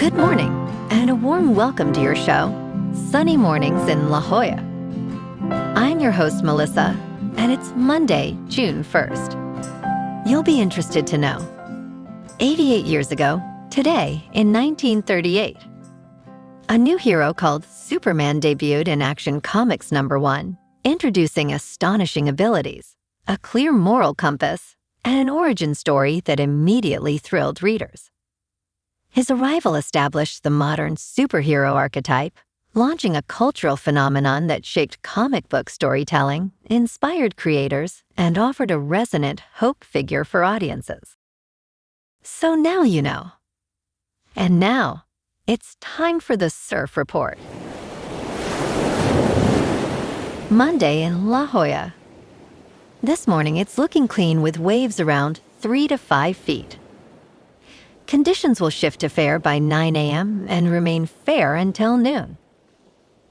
Good morning, and a warm welcome to your show, Sunny Mornings in La Jolla. I'm your host, Melissa, and it's Monday, June 1st. You'll be interested to know. 88 years ago, today, in 1938, a new hero called Superman debuted in Action Comics #1, introducing astonishing abilities, a clear moral compass, and an origin story that immediately thrilled readers. His arrival established the modern superhero archetype, launching a cultural phenomenon that shaped comic book storytelling, inspired creators, and offered a resonant hope figure for audiences. So now you know. And now, it's time for the Surf Report. Monday in La Jolla. This morning, it's looking clean with waves around 3 to 5 feet. Conditions will shift to fair by 9 a.m. and remain fair until noon.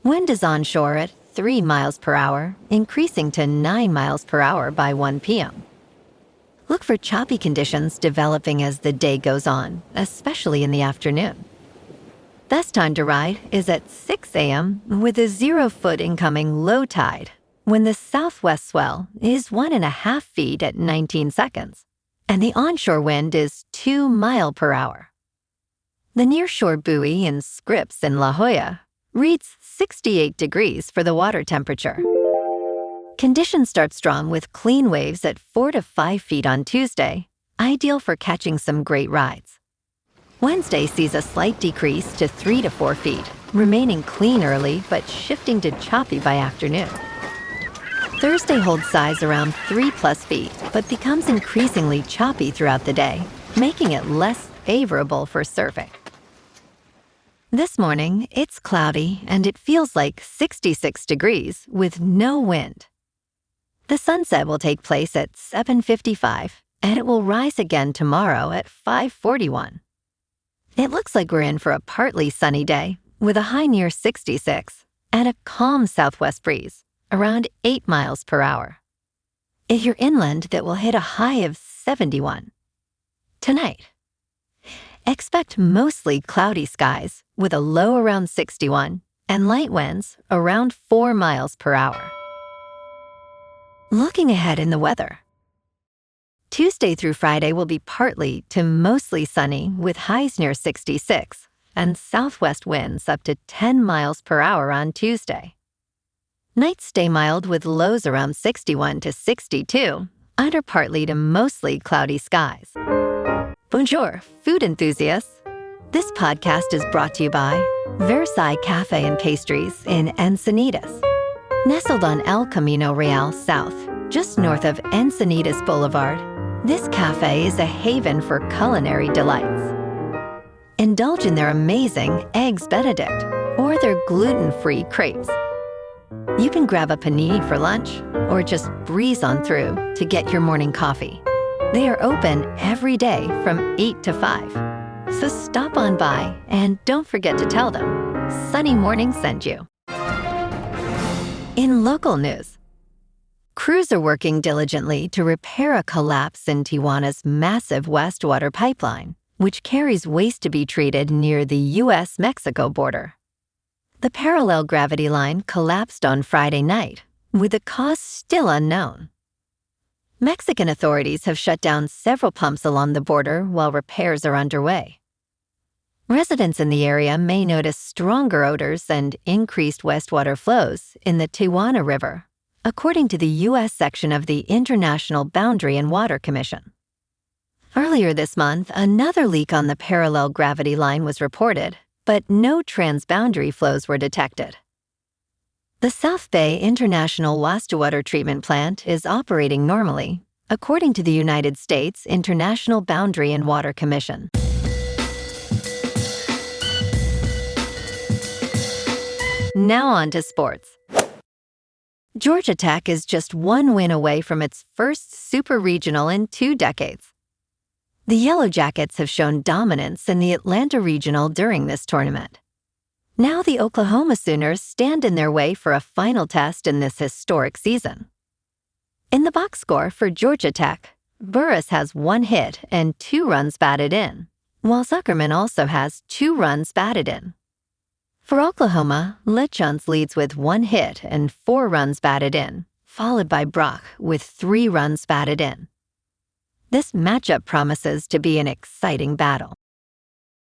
Wind is onshore at 3 miles per hour, increasing to 9 miles per hour by 1 p.m. Look for choppy conditions developing as the day goes on, especially in the afternoon. Best time to ride is at 6 a.m. with a 0-foot incoming low tide, when the southwest swell is 1.5 feet at 19 seconds. And the onshore wind is 2 miles per hour. The nearshore buoy in Scripps in La Jolla reads 68 degrees for the water temperature. Conditions start strong with clean waves at 4 to 5 feet on Tuesday, ideal for catching some great rides. Wednesday sees a slight decrease to 3 to 4 feet, remaining clean early but shifting to choppy by afternoon. Thursday holds size around 3+ feet, but becomes increasingly choppy throughout the day, making it less favorable for surfing. This morning, it's cloudy and it feels like 66 degrees with no wind. The sunset will take place at 7:55, and it will rise again tomorrow at 5:41. It looks like we're in for a partly sunny day, with a high near 66 and a calm southwest breeze, around 8 miles per hour. If you're inland, that will hit a high of 71. Tonight, expect mostly cloudy skies with a low around 61 and light winds around 4 miles per hour. Looking ahead in the weather. Tuesday through Friday will be partly to mostly sunny with highs near 66 and southwest winds up to 10 miles per hour on Tuesday. Nights stay mild with lows around 61 to 62, under partly to mostly cloudy skies. Bonjour, food enthusiasts. This podcast is brought to you by Versailles Cafe and Pastries in Encinitas. Nestled on El Camino Real South, just north of Encinitas Boulevard, this cafe is a haven for culinary delights. Indulge in their amazing Eggs Benedict or their gluten-free crepes. You can grab a panini for lunch or just breeze on through to get your morning coffee. They are open every day from 8 to 5. So stop on by and don't forget to tell them Sunny Morning sent you. In local news, crews are working diligently to repair a collapse in Tijuana's massive wastewater pipeline, which carries waste to be treated near the U.S.-Mexico border. The parallel gravity line collapsed on Friday night, with the cause still unknown. Mexican authorities have shut down several pumps along the border while repairs are underway. Residents in the area may notice stronger odors and increased wastewater flows in the Tijuana River, according to the U.S. section of the International Boundary and Water Commission. Earlier this month, another leak on the parallel gravity line was reported, but no transboundary flows were detected. The South Bay International Wastewater Treatment Plant is operating normally, according to the United States International Boundary and Water Commission. Now on to sports. Georgia Tech is just one win away from its first super regional in 2 decades. The Yellow Jackets have shown dominance in the Atlanta Regional during this tournament. Now the Oklahoma Sooners stand in their way for a final test in this historic season. In the box score for Georgia Tech, Burris has 1 hit and 2 runs batted in, while Zuckerman also has 2 runs batted in. For Oklahoma, Lechons leads with 1 hit and 4 runs batted in, followed by Brock with 3 runs batted in. This matchup promises to be an exciting battle.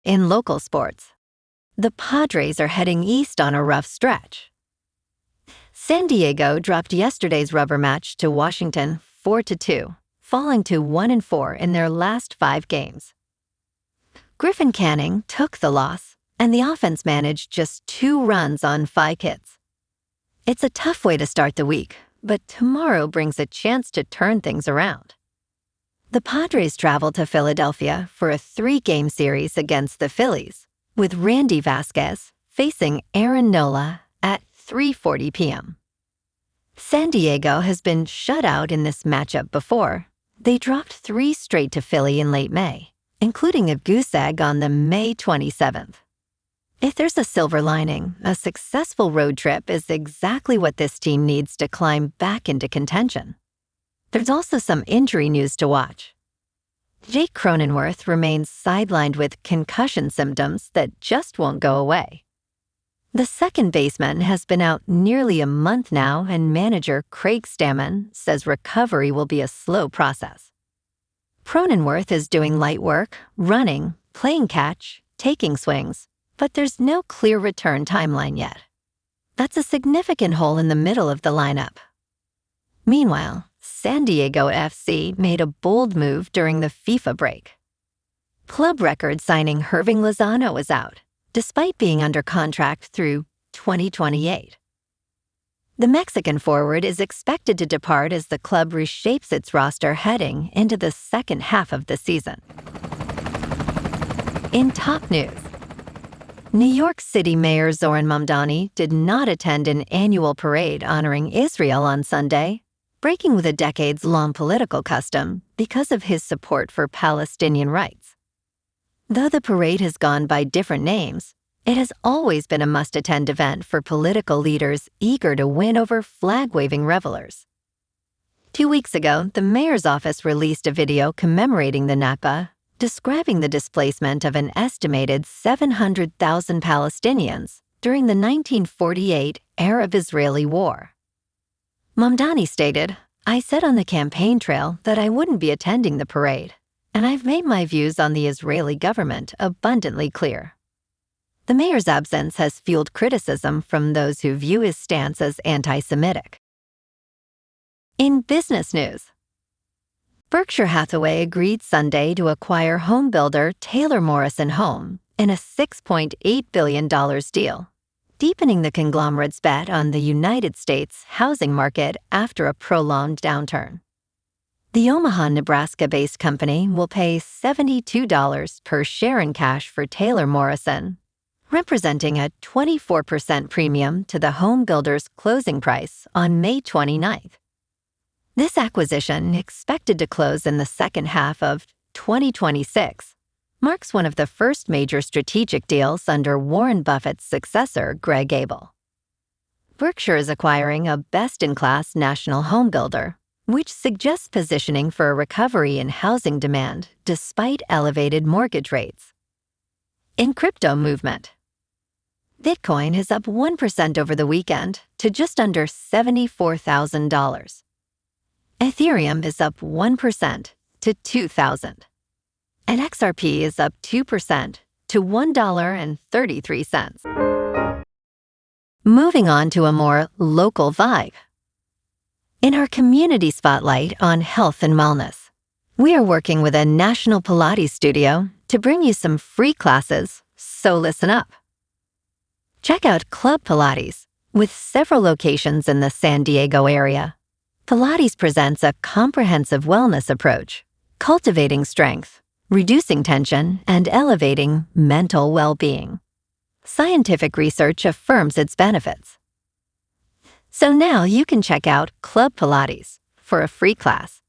In local sports, the Padres are heading east on a rough stretch. San Diego dropped yesterday's rubber match to Washington 4-2, falling to 1-4 in their last 5 games. Griffin Canning took the loss, and the offense managed just 2 runs on 5 hits. It's a tough way to start the week, but tomorrow brings a chance to turn things around. The Padres travel to Philadelphia for a 3-game series against the Phillies, with Randy Vasquez facing Aaron Nola at 3:40 p.m. San Diego has been shut out in this matchup before. They dropped 3 straight to Philly in late May, including a goose egg on the May 27th. If there's a silver lining, a successful road trip is exactly what this team needs to climb back into contention. There's also some injury news to watch. Jake Cronenworth remains sidelined with concussion symptoms that just won't go away. The second baseman has been out nearly a month now, and manager Craig Stammen says recovery will be a slow process. Cronenworth is doing light work, running, playing catch, taking swings, but there's no clear return timeline yet. That's a significant hole in the middle of the lineup. Meanwhile, San Diego FC made a bold move during the FIFA break. Club record signing Hirving Lozano is out, despite being under contract through 2028. The Mexican forward is expected to depart as the club reshapes its roster heading into the second half of the season. In top news, New York City Mayor Zoran Mamdani did not attend an annual parade honoring Israel on Sunday, breaking with a decades-long political custom because of his support for Palestinian rights. Though the parade has gone by different names, it has always been a must-attend event for political leaders eager to win over flag-waving revelers. 2 weeks ago, the mayor's office released a video commemorating the Nakba, describing the displacement of an estimated 700,000 Palestinians during the 1948 Arab-Israeli War. Mamdani stated, "I said on the campaign trail that I wouldn't be attending the parade, and I've made my views on the Israeli government abundantly clear." The mayor's absence has fueled criticism from those who view his stance as anti-Semitic. In business news, Berkshire Hathaway agreed Sunday to acquire home builder Taylor Morrison Home in a $6.8 billion deal, deepening the conglomerate's bet on the United States housing market after a prolonged downturn. The Omaha, Nebraska-based company will pay $72 per share in cash for Taylor Morrison, representing a 24% premium to the home builder's closing price on May 29th. This acquisition, expected to close in the second half of 2026, marks one of the first major strategic deals under Warren Buffett's successor, Greg Abel. Berkshire is acquiring a best-in-class national home builder, which suggests positioning for a recovery in housing demand despite elevated mortgage rates. In crypto movement, Bitcoin is up 1% over the weekend to just under $74,000. Ethereum is up 1% to $2,000. And XRP is up 2% to $1.33. Moving on to a more local vibe. In our community spotlight on health and wellness, we are working with a national Pilates studio to bring you some free classes, so listen up. Check out Club Pilates, with several locations in the San Diego area. Pilates presents a comprehensive wellness approach, cultivating strength, reducing tension, and elevating mental well-being. Scientific research affirms its benefits. So now you can check out Club Pilates for a free class,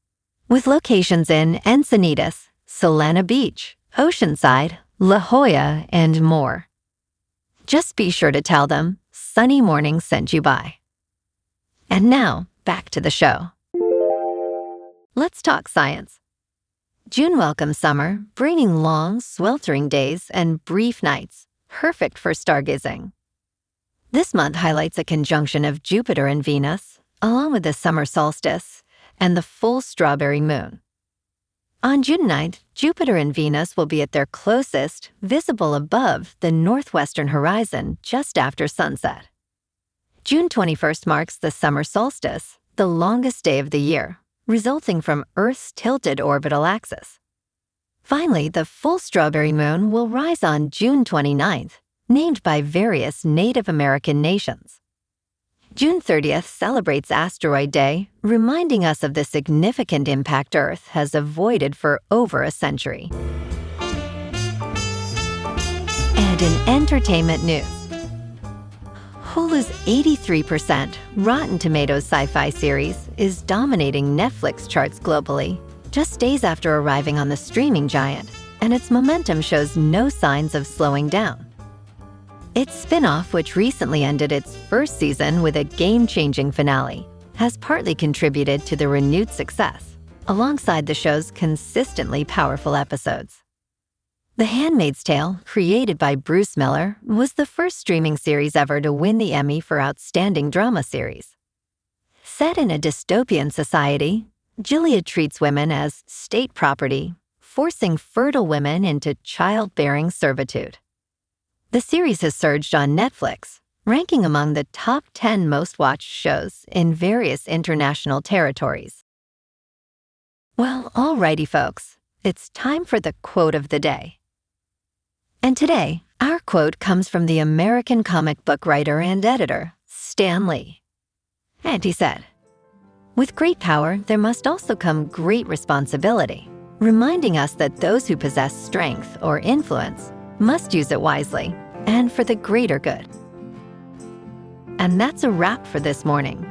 with locations in Encinitas, Solana Beach, Oceanside, La Jolla, and more. Just be sure to tell them Sunny Morning sent you by. And now, back to the show. Let's talk science. June welcomes summer, bringing long, sweltering days and brief nights, perfect for stargazing. This month highlights a conjunction of Jupiter and Venus, along with the summer solstice and the full strawberry moon. On June 9th, Jupiter and Venus will be at their closest, visible above the northwestern horizon just after sunset. June 21st marks the summer solstice, the longest day of the year, resulting from Earth's tilted orbital axis. Finally, the full strawberry moon will rise on June 29th, named by various Native American nations. June 30th celebrates Asteroid Day, reminding us of the significant impact Earth has avoided for over a century. And in entertainment news, Hulu's 83% Rotten Tomatoes sci-fi series is dominating Netflix charts globally, just days after arriving on the streaming giant, and its momentum shows no signs of slowing down. Its spin-off, which recently ended its first season with a game-changing finale, has partly contributed to the renewed success, alongside the show's consistently powerful episodes. The Handmaid's Tale, created by Bruce Miller, was the first streaming series ever to win the Emmy for Outstanding Drama Series. Set in a dystopian society, Gilead treats women as state property, forcing fertile women into childbearing servitude. The series has surged on Netflix, ranking among the top 10 most-watched shows in various international territories. Well, alrighty folks, it's time for the quote of the day. And today, our quote comes from the American comic book writer and editor, Stan Lee. And he said, "With great power, there must also come great responsibility, reminding us that those who possess strength or influence must use it wisely and for the greater good." And that's a wrap for this morning.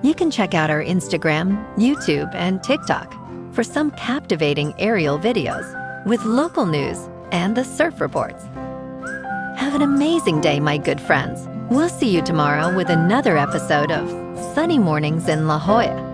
You can check out our Instagram, YouTube, and TikTok for some captivating aerial videos with local news and the surf reports. Have an amazing day, my good friends. We'll see you tomorrow with another episode of Sunny Mornings in La Jolla.